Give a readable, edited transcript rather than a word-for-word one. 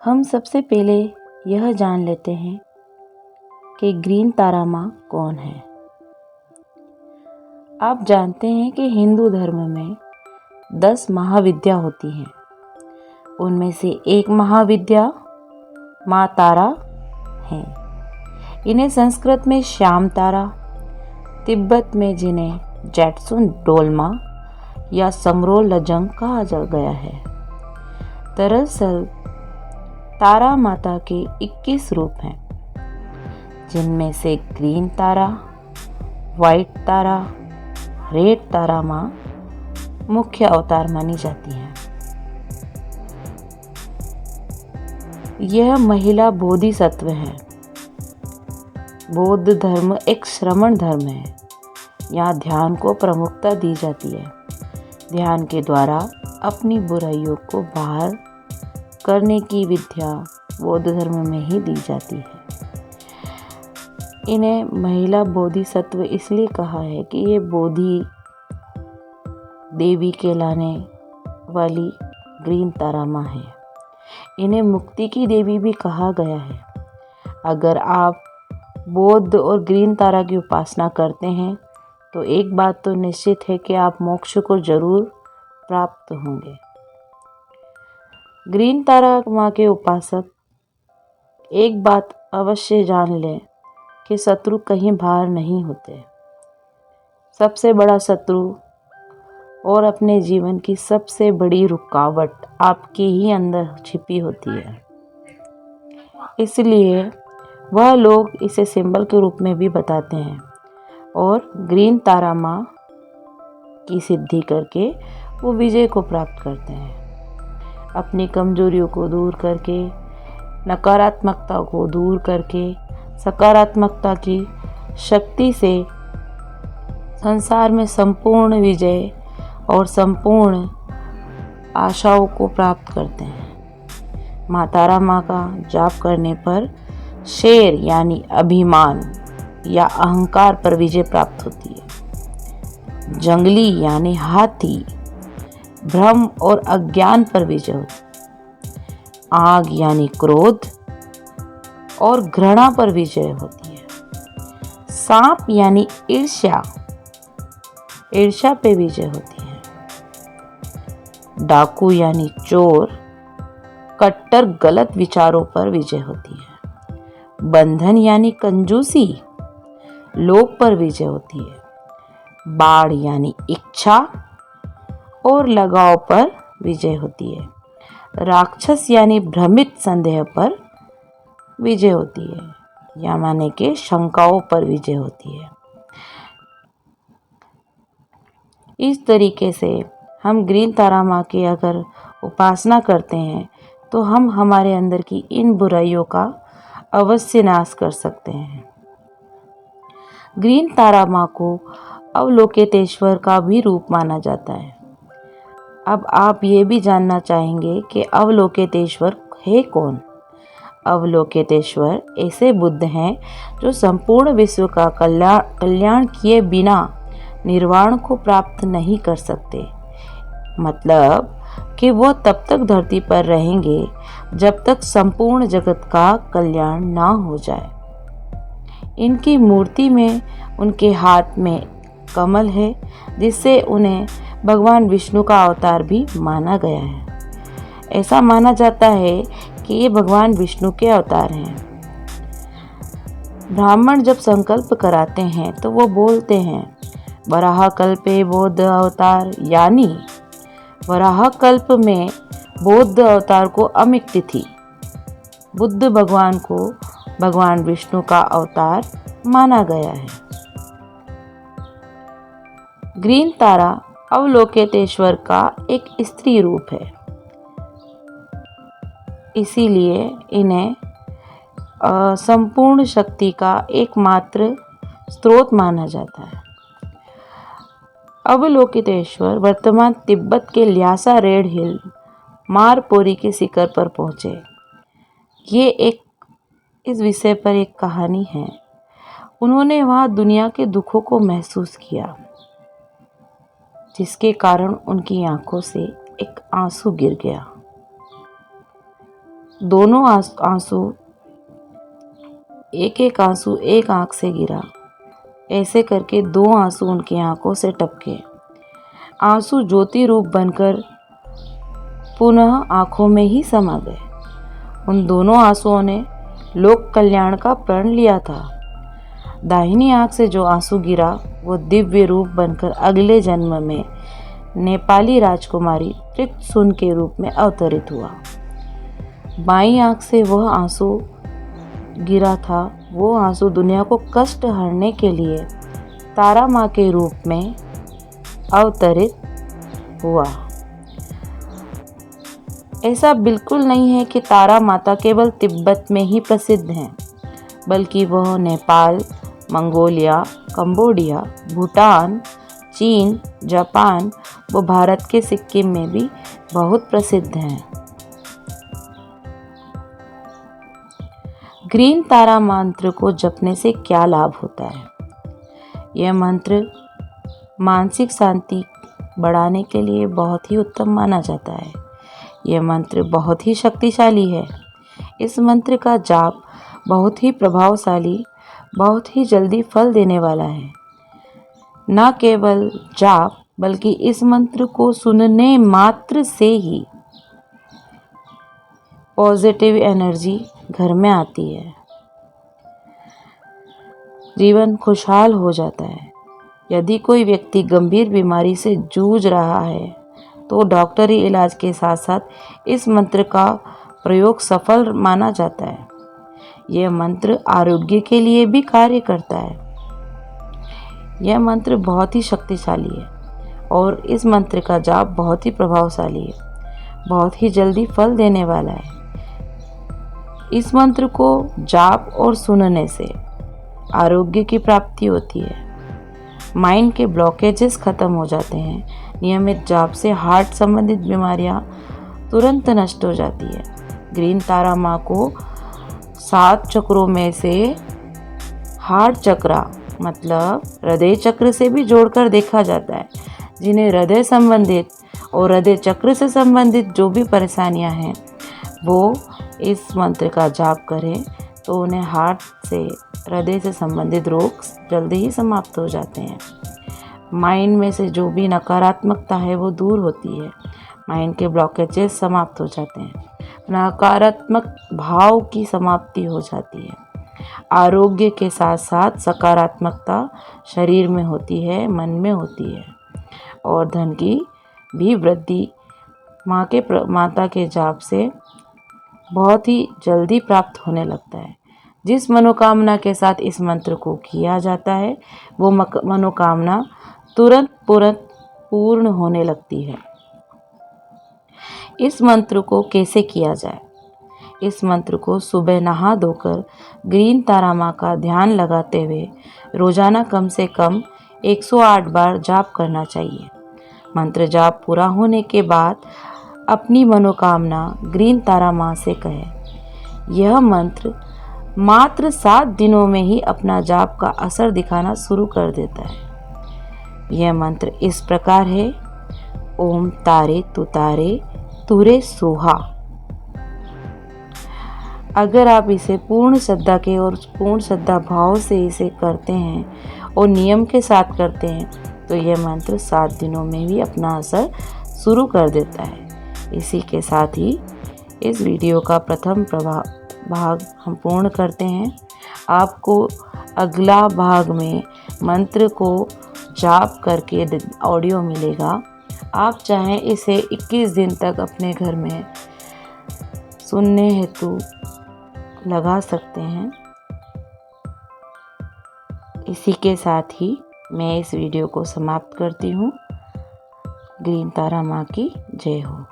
हम सबसे पहले यह जान लेते हैं कि ग्रीन तारा माँ कौन है। आप जानते हैं कि हिंदू धर्म में 10 महाविद्या होती हैं। उनमें से एक महाविद्या माँ तारा है। इन्हें संस्कृत में श्याम तारा, तिब्बत में जिन्हें जैट्सुन डोलमा या समरो लजंग कहा गया है। दरअसल तारा माता के 21 रूप हैं, जिनमें से ग्रीन तारा, वाइट तारा, रेड तारा माँ मुख्य अवतार मानी जाती हैं। यह महिला बोधिसत्व है। बौद्ध धर्म एक श्रमण धर्म है। यहाँ ध्यान को प्रमुखता दी जाती है। ध्यान के द्वारा अपनी बुराइयों को बाहर करने की विद्या बौद्ध धर्म में ही दी जाती है। इन्हें महिला बोधिसत्व इसलिए कहा है कि ये बोधि देवी कहलाने वाली ग्रीन तारा माँ है। इन्हें मुक्ति की देवी भी कहा गया है। अगर आप बौद्ध और ग्रीन तारा की उपासना करते हैं तो एक बात तो निश्चित है कि आप मोक्ष को जरूर प्राप्त होंगे। ग्रीन तारा माँ के उपासक एक बात अवश्य जान लें कि शत्रु कहीं बाहर नहीं होते। सबसे बड़ा शत्रु और अपने जीवन की सबसे बड़ी रुकावट आपके ही अंदर छिपी होती है। इसलिए वह लोग इसे सिंबल के रूप में भी बताते हैं और ग्रीन तारा माँ की सिद्धि करके वो विजय को प्राप्त करते हैं। अपनी कमजोरियों को दूर करके, नकारात्मकता को दूर करके, सकारात्मकता की शक्ति से संसार में संपूर्ण विजय और संपूर्ण आशाओं को प्राप्त करते हैं। माँ तारा माँ का जाप करने पर शेर यानी अभिमान या अहंकार पर विजय प्राप्त होती है। जंगली यानी हाथी भ्रम और अज्ञान पर विजय होती है। आग यानी क्रोध और घृणा पर विजय होती है। सांप यानी ईर्ष्या पे विजय होती है। डाकू यानी चोर कट्टर गलत विचारों पर विजय होती है। बंधन यानी कंजूसी लोभ पर विजय होती है। बाढ़ यानी इच्छा और लगाव पर विजय होती है। राक्षस यानी भ्रमित संदेह पर विजय होती है, या माने के शंकाओं पर विजय होती है। इस तरीके से हम ग्रीन तारा माँ की अगर उपासना करते हैं तो हम हमारे अंदर की इन बुराइयों का अवश्य नाश कर सकते हैं। ग्रीन तारा माँ को अवलोकितेश्वर का भी रूप माना जाता है। अब आप ये भी जानना चाहेंगे कि अवलोकितेश्वर है कौन? अवलोकितेश्वर ऐसे बुद्ध हैं जो संपूर्ण विश्व का कल्याण किए बिना निर्वाण को प्राप्त नहीं कर सकते। मतलब कि वो तब तक धरती पर रहेंगे जब तक संपूर्ण जगत का कल्याण ना हो जाए। इनकी मूर्ति में उनके हाथ में कमल है, जिससे उन्हें भगवान विष्णु का अवतार भी माना गया है। ऐसा माना जाता है कि ये भगवान विष्णु के अवतार हैं। ब्राह्मण जब संकल्प कराते हैं तो वो बोलते हैं वराह कल्पे बौद्ध अवतार, यानी वराह कल्प में बौद्ध अवतार को अमिक तिथि बुद्ध भगवान को भगवान विष्णु का अवतार माना गया है। ग्रीन तारा अवलोकितेश्वर का एक स्त्री रूप है, इसीलिए इन्हें संपूर्ण शक्ति का एकमात्र स्रोत माना जाता है। अवलोकितेश्वर वर्तमान तिब्बत के ल्हासा रेड हिल मारपोरी के शिखर पर पहुंचे। ये इस विषय पर एक कहानी है। उन्होंने वहां दुनिया के दुखों को महसूस किया, जिसके कारण उनकी आंखों से एक आंसू गिर गया। दोनों आंसू एक आंख से गिरा। ऐसे करके 2 आंसू उनकी आंखों से टपके। आंसू ज्योति रूप बनकर पुनः आंखों में ही समा गए। उन दोनों आंसुओं ने लोक कल्याण का प्रण लिया था। दाहिनी आंख से जो आंसू गिरा वो दिव्य रूप बनकर अगले जन्म में नेपाली राजकुमारी त्रिकसुन के रूप में अवतरित हुआ। बाईं आंख से वह आंसू गिरा था, वो आंसू दुनिया को कष्ट हरने के लिए तारा माँ के रूप में अवतरित हुआ। ऐसा बिल्कुल नहीं है कि तारा माता केवल तिब्बत में ही प्रसिद्ध हैं, बल्कि वह नेपाल, मंगोलिया, कंबोडिया, भूटान, चीन, जापान व भारत के सिक्किम में भी बहुत प्रसिद्ध हैं। ग्रीन तारा मंत्र को जपने से क्या लाभ होता है? यह मंत्र मानसिक शांति बढ़ाने के लिए बहुत ही उत्तम माना जाता है। यह मंत्र बहुत ही शक्तिशाली है। इस मंत्र का जाप बहुत ही प्रभावशाली, बहुत ही जल्दी फल देने वाला है। न केवल जाप बल्कि इस मंत्र को सुनने मात्र से ही पॉजिटिव एनर्जी घर में आती है। जीवन खुशहाल हो जाता है। यदि कोई व्यक्ति गंभीर बीमारी से जूझ रहा है तो डॉक्टरी इलाज के साथ साथ इस मंत्र का प्रयोग सफल माना जाता है। यह मंत्र आरोग्य के लिए भी कार्य करता है। यह मंत्र बहुत ही शक्तिशाली है और इस मंत्र का जाप बहुत ही प्रभावशाली है, बहुत ही जल्दी फल देने वाला है। इस मंत्र को जाप और सुनने से आरोग्य की प्राप्ति होती है। माइंड के ब्लॉकेजेस खत्म हो जाते हैं। नियमित जाप से हार्ट संबंधित बीमारियां तुरंत नष्ट हो जाती है। ग्रीन तारा माँ को 7 चक्रों में से हार्ट चक्र मतलब हृदय चक्र से भी जोड़कर देखा जाता है। जिन्हें हृदय संबंधित और हृदय चक्र से संबंधित जो भी परेशानियां हैं वो इस मंत्र का जाप करें तो उन्हें हार्ट से, हृदय से संबंधित रोग जल्दी ही समाप्त हो जाते हैं। माइंड में से जो भी नकारात्मकता है वो दूर होती है। माइंड के ब्लॉकेजेस समाप्त हो जाते हैं। नकारात्मक भाव की समाप्ति हो जाती है। आरोग्य के साथ साथ सकारात्मकता शरीर में होती है, मन में होती है और धन की भी वृद्धि माता के जाप से बहुत ही जल्दी प्राप्त होने लगता है। जिस मनोकामना के साथ इस मंत्र को किया जाता है वो मनोकामना तुरंत पूर्ण होने लगती है। इस मंत्र को कैसे किया जाए? इस मंत्र को सुबह नहा धोकर ग्रीन तारा माँ का ध्यान लगाते हुए रोजाना कम से कम 108 बार जाप करना चाहिए। मंत्र जाप पूरा होने के बाद अपनी मनोकामना ग्रीन तारा माँ से कहें। यह मंत्र मात्र 7 दिनों में ही अपना जाप का असर दिखाना शुरू कर देता है। यह मंत्र इस प्रकार है: ओम तारे तुतारे तुरे सोहा। अगर आप इसे पूर्ण श्रद्धा के और पूर्ण श्रद्धा भाव से इसे करते हैं और नियम के साथ करते हैं तो यह मंत्र 7 दिनों में भी अपना असर शुरू कर देता है। इसी के साथ ही इस वीडियो का प्रथम भाग हम पूर्ण करते हैं। आपको अगला भाग में मंत्र को जाप करके ऑडियो मिलेगा। आप चाहें इसे 21 दिन तक अपने घर में सुनने हेतु लगा सकते हैं। इसी के साथ ही मैं इस वीडियो को समाप्त करती हूँ। ग्रीन तारा माँ की जय हो।